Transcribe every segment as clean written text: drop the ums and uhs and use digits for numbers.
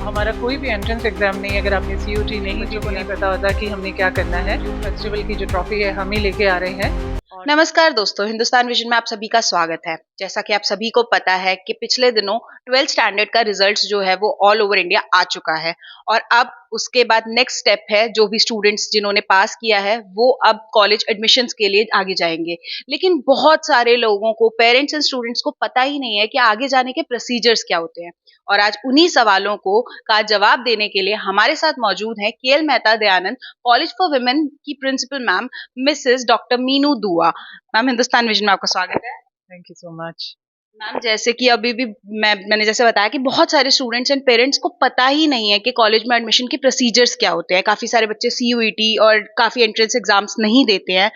हमारा कोई भी एंट्रेंस एग्जाम नहीं, अगर आपने सीयूटी नहीं, बच्चों को नहीं पता होता कि हमने क्या करना है। फेस्टिवल की जो ट्रॉफी है हम ही लेके आ रहे हैं। नमस्कार दोस्तों, हिंदुस्तान विजन में आप सभी का स्वागत है। जैसा कि आप सभी को पता है कि पिछले दिनों 12th स्टैंडर्ड का रिजल्ट्स जो है वो ऑल ओवर इंडिया आ चुका है और अब उसके बाद नेक्स्ट स्टेप है, जो भी स्टूडेंट्स जिन्होंने पास किया है वो अब कॉलेज एडमिशन्स के लिए आगे जाएंगे। लेकिन बहुत सारे लोगों को, पेरेंट्स एंड स्टूडेंट्स को पता ही नहीं है कि आगे जाने के प्रोसीजर्स क्या होते हैं। और आज उन्हीं सवालों को का जवाब देने के लिए हमारे साथ मौजूद है KL Mehta Dayanand college for women की principal ma'am Mrs doctor Meenu Dua. Ma'am, Hindustan Vision में आपका स्वागत है। Thank you so much. Ma'am, जैसे कि अभी भी मैंने जैसे बताया कि बहुत सारे स्टूडेंट्स एंड पेरेंट्स को पता ही नहीं है कि कॉलेज में एडमिशन के प्रोसीजर्स क्या होते हैं। काफी सारे बच्चे सीयूईटी और काफी एंट्रेंस एग्जाम्स नहीं देते हैं,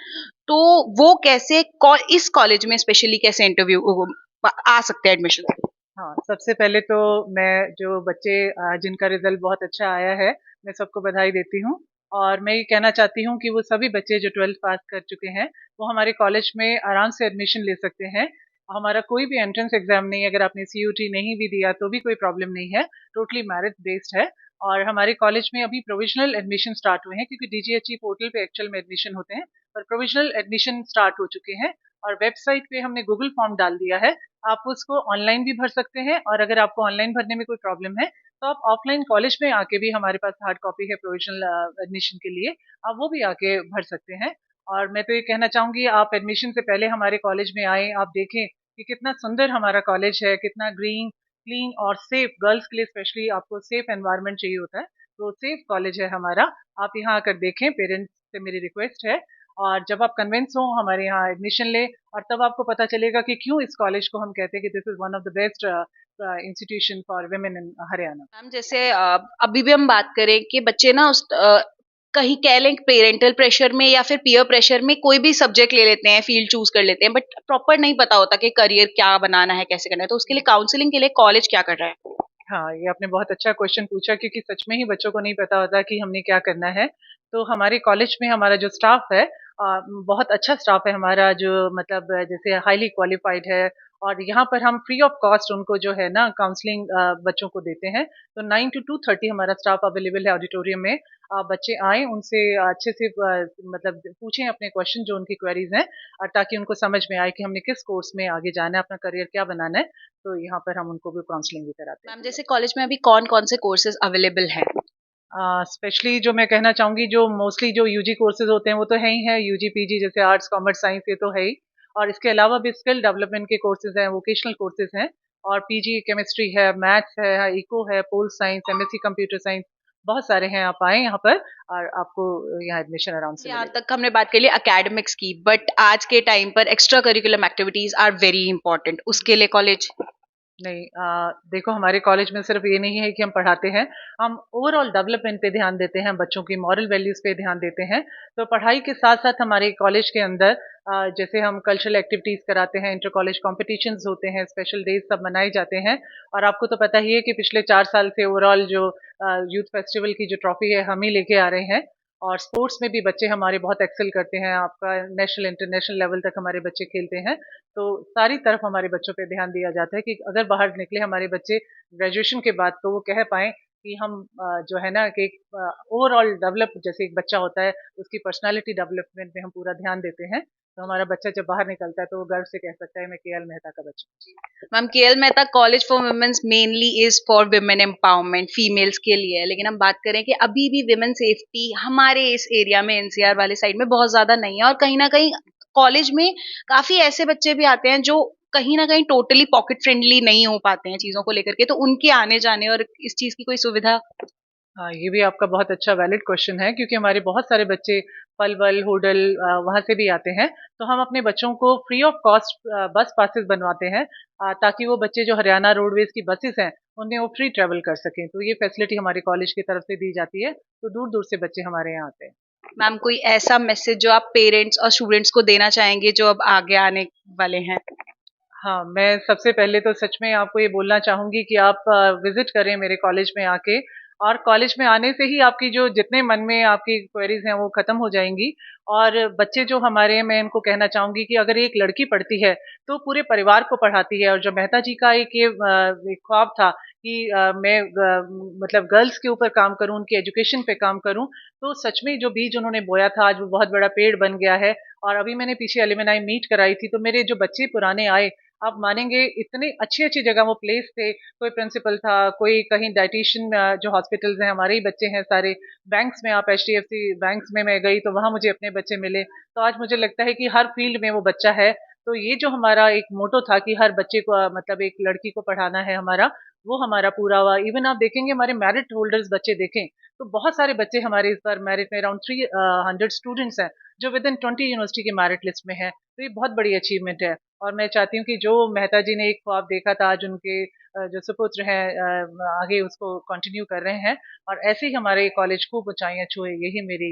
तो वो कैसे इस कॉलेज में स्पेशली कैसे इंटरव्यू आ सकते हैं एडमिशन। हाँ, सबसे पहले तो मैं जो बच्चे जिनका रिजल्ट बहुत अच्छा आया है, मैं सबको बधाई देती हूँ। और मैं ये कहना चाहती हूँ कि वो सभी बच्चे जो 12th पास कर चुके हैं वो हमारे कॉलेज में आराम से एडमिशन ले सकते हैं। हमारा कोई भी एंट्रेंस एग्जाम नहीं, अगर आपने सीयूटी नहीं भी दिया तो भी कोई प्रॉब्लम नहीं है। टोटली मेरिट बेस्ड है। और हमारे कॉलेज में अभी प्रोविजनल एडमिशन स्टार्ट हुए हैं, क्योंकि डीजीएचई पोर्टल पे एक्चुअल में एडमिशन होते हैं, पर प्रोविजनल एडमिशन स्टार्ट हो चुके हैं। और वेबसाइट पे हमने गूगल फॉर्म डाल दिया है, आप उसको ऑनलाइन भी भर सकते हैं। और अगर आपको ऑनलाइन भरने में कोई प्रॉब्लम है तो आप ऑफलाइन कॉलेज में आके भी, हमारे पास हार्ड कॉपी है प्रोविजनल एडमिशन के लिए, आप वो भी आके भर सकते हैं। और मैं तो ये कहना चाहूंगी, आप एडमिशन से पहले हमारे कॉलेज में आए, आप देखें कि कितना सुंदर हमारा कॉलेज है, कितना ग्रीन, क्लीन और सेफ। गर्ल्स के लिए स्पेशली आपको सेफ एनवायरनमेंट चाहिए होता है, तो सेफ कॉलेज है हमारा। आप यहाँ आकर देखें, पेरेंट्स से मेरी रिक्वेस्ट है। और जब आप कन्विंस हो, हमारे यहाँ एडमिशन ले, और तब आपको पता चलेगा कि क्यों इस कॉलेज को हम कहते हैं कि this is one of the best institution for women in Haryana. Ma'am, जैसे अभी भी हम बात करें कि बच्चे ना कहीं कह लें पेरेंटल प्रेशर में या फिर पीयर प्रेशर में कोई भी सब्जेक्ट ले लेते हैं, फील्ड चूज कर लेते हैं, बट प्रॉपर नहीं पता होता कि करियर क्या बनाना है, कैसे करना है। तो उसके लिए काउंसलिंग के लिए कॉलेज क्या कर रहा है। हाँ, ये आपने बहुत अच्छा क्वेश्चन पूछा, क्योंकि सच में ही बच्चों को नहीं पता होता कि हमने क्या करना है। तो हमारे कॉलेज में हमारा जो स्टाफ है, बहुत अच्छा स्टाफ है हमारा, जो मतलब जैसे हाईली क्वालिफाइड है। और यहाँ पर हम फ्री ऑफ कॉस्ट उनको जो है ना काउंसलिंग बच्चों को देते हैं। तो 9 to 2:30 हमारा स्टाफ अवेलेबल है ऑडिटोरियम में। बच्चे आए, उनसे अच्छे से मतलब पूछें अपने क्वेश्चन जो उनकी क्वेरीज हैं, और ताकि उनको समझ में आए कि हमने किस कोर्स में आगे जाना है, अपना करियर क्या बनाना है। तो यहाँ पर हम उनको भी काउंसलिंग भी कराते हैं। मैम, जैसे कॉलेज में अभी कौन कौन से कोर्सेज अवेलेबल हैं। स्पेशली जो मैं कहना चाहूंगी, जो मोस्टली जो यूजी कोर्सेज होते हैं वो तो है ही है, यूजी पीजी, जैसे आर्ट्स कॉमर्स साइंस, ये तो है ही। और इसके अलावा भी स्किल डेवलपमेंट के कोर्सेज हैं, वोकेशनल कोर्सेज हैं। और पीजी केमिस्ट्री है, मैथ्स है, इको है, pol science, MSc computer science, बहुत सारे हैं। आप आए यहाँ पर और आपको यहाँ एडमिशन आराम से यहाँ मिलेगा। तक हमने बात कर ली एकेडमिक्स की, बट आज के टाइम पर extra curriculum activities are very important. उसके लिए कॉलेज नहीं, देखो, हमारे कॉलेज में सिर्फ ये नहीं है कि हम पढ़ाते हैं, हम ओवरऑल डेवलपमेंट पे ध्यान देते हैं, बच्चों की मॉरल वैल्यूज पे ध्यान देते हैं। तो पढ़ाई के साथ साथ हमारे कॉलेज के अंदर जैसे हम कल्चरल एक्टिविटीज कराते हैं, इंटर कॉलेज कॉम्पिटिशन्स होते हैं, स्पेशल डेज सब मनाए जाते हैं। और आपको तो पता ही है कि पिछले 4 साल से ओवरऑल जो यूथ फेस्टिवल की जो ट्रॉफी है हम ही लेके आ रहे हैं। और स्पोर्ट्स में भी बच्चे हमारे बहुत एक्सेल करते हैं, आपका नेशनल इंटरनेशनल लेवल तक हमारे बच्चे खेलते हैं। तो सारी तरफ हमारे बच्चों पे ध्यान दिया जाता है कि अगर बाहर निकले हमारे बच्चे ग्रेजुएशन के बाद, तो वो कह पाएँ कि हम जो है ना कि ओवरऑल डेवलप, जैसे एक बच्चा होता है उसकी पर्सनैलिटी डेवलपमेंट में हम पूरा ध्यान देते हैं। तो हमारा बच्चा जब बाहर निकलता है तो वो गर्व से कह सकता है, मैं केएल मेहता का बच्चा हूँ। Ma'am, K L Mehta college for womens mainly is for women empowerment, females के लिए है। लेकिन हम बात करें कि अभी भी वुमेन सेफ्टी हमारे इस एरिया में, एनसीआर वाले साइड में बहुत ज्यादा नहीं है। और कहीं ना कहीं कॉलेज में काफी ऐसे बच्चे भी आते हैं जो कहीं ना कहीं टोटली पॉकेट फ्रेंडली नहीं हो पाते हैं चीजों को लेकर के। तो उनके आने जाने और इस चीज की कोई सुविधा। हाँ, ये भी आपका बहुत अच्छा वैलिड क्वेश्चन है, क्योंकि हमारे बहुत सारे बच्चे पलवल, होडल वहाँ से भी आते हैं। तो हम अपने बच्चों को फ्री ऑफ कॉस्ट बस पासेस बनवाते हैं, ताकि वो बच्चे जो हरियाणा रोडवेज की बसेस हैं उनमें वो फ्री ट्रेवल कर सकें। तो ये फैसिलिटी हमारे कॉलेज की तरफ से दी जाती है। तो दूर दूर से बच्चे हमारे यहाँ आते हैं। मैम, कोई ऐसा मैसेज जो आप पेरेंट्स और स्टूडेंट्स को देना चाहेंगे जो अब आगे आने वाले हैं। हाँ, मैं सबसे पहले तो सच में आपको ये बोलना चाहूंगी कि आप विजिट करें मेरे कॉलेज में आके। और कॉलेज में आने से ही आपकी जो जितने मन में आपकी क्वेरीज हैं वो खत्म हो जाएंगी। और बच्चे जो हमारे, मैं इनको कहना चाहूंगी कि अगर एक लड़की पढ़ती है तो पूरे परिवार को पढ़ाती है। और जो मेहता जी का एक ये एक ख्वाब था कि मैं मतलब गर्ल्स के ऊपर काम करूं, उनकी एजुकेशन पे काम करूं, तो सच में जो बीज उन्होंने बोया था आज वो बहुत बड़ा पेड़ बन गया है। और अभी मैंने पीछे एलुमनाई मीट कराई थी, तो मेरे जो बच्चे पुराने आए, आप मानेंगे इतने अच्छी अच्छी जगह वो प्लेस थे। कोई प्रिंसिपल था, कोई कहीं डाइटिशियन, जो हॉस्पिटल्स हैं हमारे ही बच्चे हैं सारे। बैंक्स में, आप HDFC बैंक्स में मैं गई तो वहां मुझे अपने बच्चे मिले। तो आज मुझे लगता है कि हर फील्ड में वो बच्चा है। तो ये जो हमारा एक मोटो था कि हर बच्चे को मतलब एक लड़की को पढ़ाना है हमारा, वो हमारा पूरा हुआ। इवन आप देखेंगे हमारे मेरिट होल्डर्स बच्चे देखें तो बहुत सारे बच्चे हमारे इस बार मेरिट में, अराउंड 300 स्टूडेंट्स हैं जो विद इन 20 यूनिवर्सिटी के मेरिट लिस्ट में है। तो ये बहुत बड़ी अचीवमेंट है। और मैं चाहती हूँ कि जो मेहता जी ने एक ख्वाब देखा था, आज उनके जो सुपुत्र हैं आगे उसको कंटिन्यू कर रहे हैं, और ऐसे ही हमारे कॉलेज खूब ऊंचाइयां छुए, यही मेरी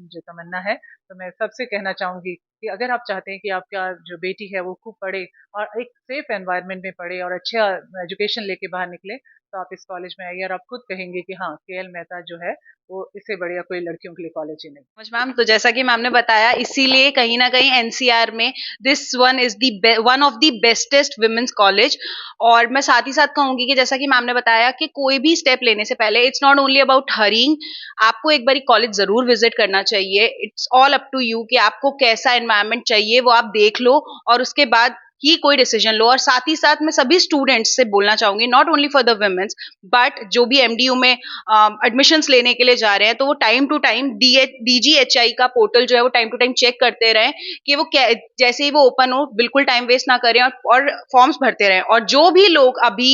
जो तमन्ना है। तो मैं सबसे कहना चाहूंगी कि अगर आप चाहते हैं कि आपका जो बेटी है वो खूब पढ़े और एक सेफ एनवायरनमेंट में पढ़े और अच्छा एजुकेशन लेके बाहर निकले, तो आप इस कॉलेज में आइए और आप खुद कहेंगे कि हाँ, KL मेहता जो है वो इससे बढ़िया कोई लड़कियों के लिए कॉलेज ही नहीं। समझ मैम, तो जैसा कि मैम ने बताया, इसीलिए कहीं ना कहीं एनसीआर में this one is the one of the bestest womens college. और मैं साथ ही साथ कहूंगी कि जैसा कि मैम ने बताया कि कोई भी स्टेप लेने से पहले it's not only about hearing, आपको एक बारी कॉलेज जरूर विजिट करना चाहिए। It's all up to you कि आपको कैसा एनवायरनमेंट चाहिए, वो आप देख लो और उसके बाद ही कोई डिसीजन लो। और साथ ही साथ मैं सभी स्टूडेंट्स से बोलना चाहूंगी, not only for the womens but जो भी एमडीयू में एडमिशंस लेने के लिए जा रहे हैं, तो वो टाइम टू टाइम DGHI का पोर्टल जो है वो टाइम टू टाइम चेक करते रहें कि वो जैसे ही वो ओपन हो बिल्कुल टाइम वेस्ट ना करें और फॉर्म्स भरते रहें। और जो भी लोग अभी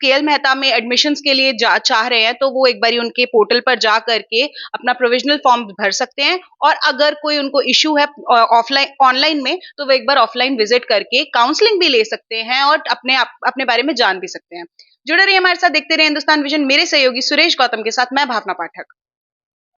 KL मेहता में एडमिशंस के लिए चाह रहे हैं, तो वो एक बारी उनके पोर्टल पर जा करके अपना प्रोविजनल फॉर्म भर सकते हैं। और अगर कोई उनको इश्यू है ऑफलाइन ऑनलाइन में, तो वो एक बार ऑफलाइन विजिट करके काउंसलिंग भी ले सकते हैं और अपने बारे में जान भी सकते हैं। जुड़े रहिए हमारे साथ, देखते रहिए हिंदुस्तान विजन। मेरे सहयोगी सुरेश गौतम के साथ मैं भावना पाठक।